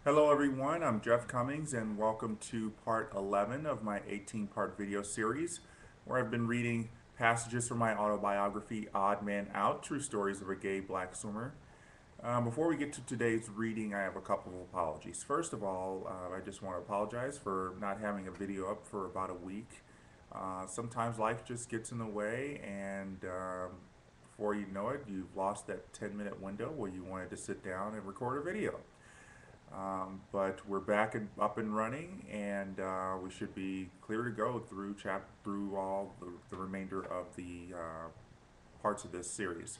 Hello everyone, I'm Jeff Commings and welcome to part 11 of my 18-part video series where I've been reading passages from my autobiography, Odd Man Out, True Stories of a Gay Black Swimmer. Before we get to today's reading, I have a couple of apologies. First of all, I just want to apologize for not having a video up for about a week. Sometimes life just gets in the way and before you know it, you've lost that 10-minute window where you wanted to sit down and record a video. But we're back and up and running, and we should be clear to go through all the remainder of the parts of this series.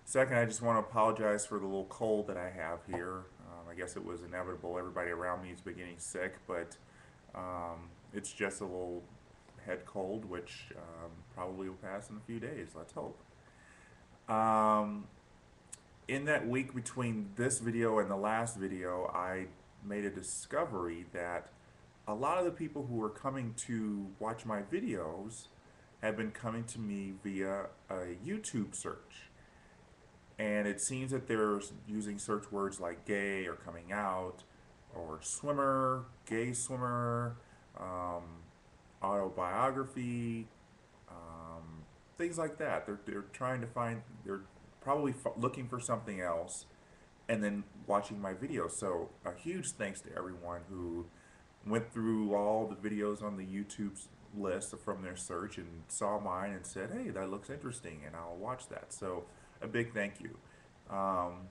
Second, I just want to apologize for the little cold that I have here. I guess it was inevitable. Everybody around me is getting sick, but it's just a little head cold, which probably will pass in a few days. Let's hope. Um, in that week between this video and the last video, I made a discovery that a lot of the people who are coming to watch my videos have been coming to me via a YouTube search. And it seems that they're using search words like gay or coming out or swimmer, gay swimmer, um, autobiography, things like that. They're trying to find, they're probably looking for something else and then watching my videos. So a huge thanks to everyone who went through all the videos on the YouTube list from their search and saw mine and said, hey, that looks interesting and I'll watch that. So a big thank you. Um,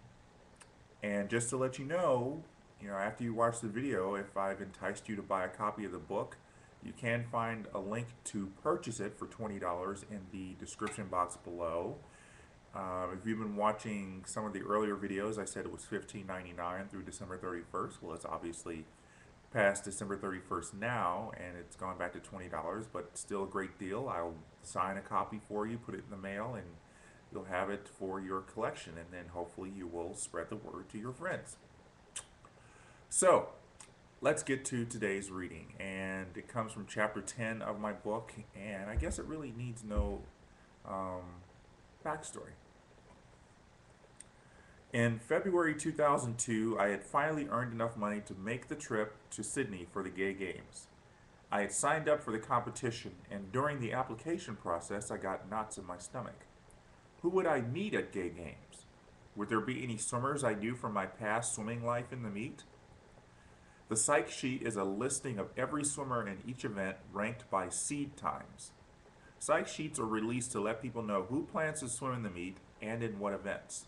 and just to let you know, after you watch the video, if I've enticed you to buy a copy of the book, you can find a link to purchase it for $20 in the description box below. If you've been watching some of the earlier videos, I said it was $15.99 through December 31st. Well, it's obviously past December 31st now, and it's gone back to $20, but still a great deal. I'll sign a copy for you, put it in the mail, and you'll have it for your collection, and then hopefully you will spread the word to your friends. So, let's get to today's reading, and it comes from chapter 10 of my book, and I guess it really needs no um, backstory. In February 2002, I had finally earned enough money to make the trip to Sydney for the Gay Games. I had signed up for the competition, and during the application process, I got knots in my stomach. Who would I meet at Gay Games? Would there be any swimmers I knew from my past swimming life in the meet? The psych sheet is a listing of every swimmer in each event ranked by seed times. Psych sheets are released to let people know who plans to swim in the meet and in what events.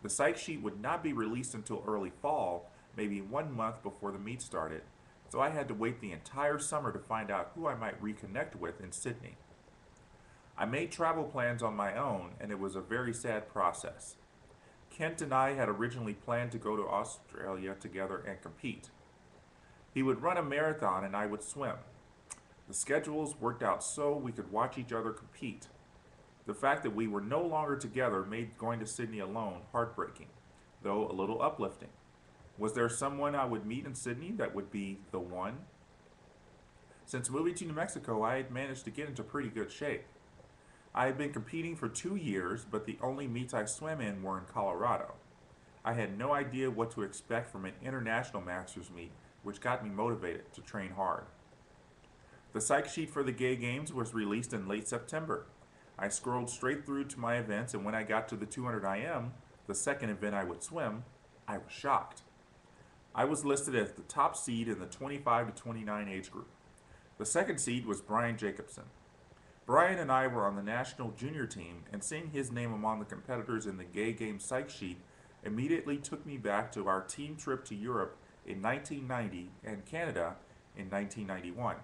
The psych sheet would not be released until early fall, maybe 1 month before the meet started, so I had to wait the entire summer to find out who I might reconnect with in Sydney. I made travel plans on my own, and it was a very sad process. Kent and I had originally planned to go to Australia together and compete. He would run a marathon and I would swim. The schedules worked out so we could watch each other compete. The fact that we were no longer together made going to Sydney alone heartbreaking, though a little uplifting. Was there someone I would meet in Sydney that would be the one? Since moving to New Mexico, I had managed to get into pretty good shape. I had been competing for 2 years, but the only meets I swam in were in Colorado. I had no idea what to expect from an international masters meet, which got me motivated to train hard. The psych sheet for the Gay Games was released in late September. I scrolled straight through to my events, and when I got to the 200 IM, the second event I would swim, I was shocked. I was listed as the top seed in the 25 to 29 age group. The second seed was Brian Jacobson. Brian and I were on the national junior team, and seeing his name among the competitors in the Gay Games psych sheet immediately took me back to our team trip to Europe in 1990 and Canada in 1991.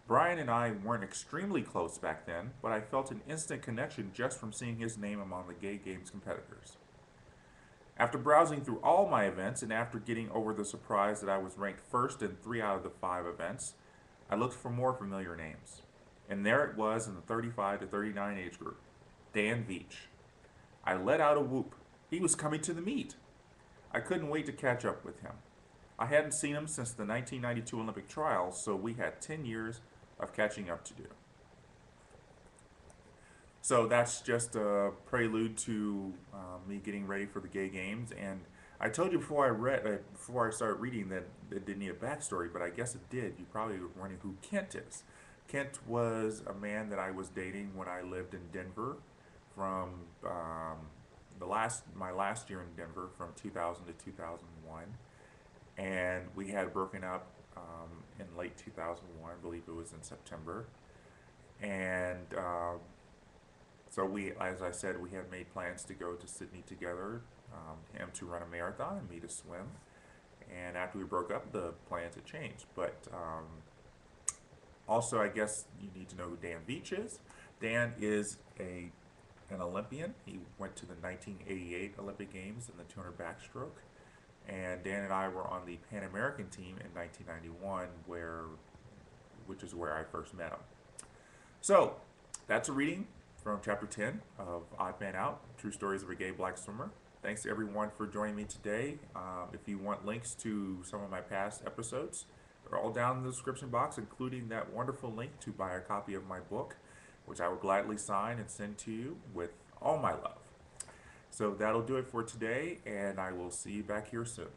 Brian and I weren't extremely close back then, but I felt an instant connection just from seeing his name among the Gay Games competitors. After browsing through all my events and after getting over the surprise that I was ranked first in 3 out of the 5 events, I looked for more familiar names. And there it was in the 35 to 39 age group, Dan Veach. I let out a whoop. He was coming to the meet. I couldn't wait to catch up with him. I hadn't seen him since the 1992 Olympic trials, so we had 10 years of catching up to do. So that's just a prelude to me getting ready for the Gay Games, and I told you before I started reading that it didn't need a backstory, but I guess it did. You probably were wondering who Kent is. Kent was a man that I was dating when I lived in Denver, from my last year in Denver, from 2000 to 2001, and we had broken up in late 2001. I believe it was in September, and so as I said, we had made plans to go to Sydney together, him to run a marathon and me to swim. And after we broke up, the plans had changed. But also, I guess you need to know who Dan Beach is. Dan is an Olympian. He went to the 1988 Olympic Games in the 200 backstroke. And Dan and I were on the Pan American team in 1991, which is where I first met him. So that's a reading from Chapter 10 of Odd Man Out, True Stories of a Gay Black Swimmer. Thanks to everyone for joining me today. If you want links to some of my past episodes, they're all down in the description box, including that wonderful link to buy a copy of my book, which I will gladly sign and send to you with all my love. So that'll do it for today, and I will see you back here soon.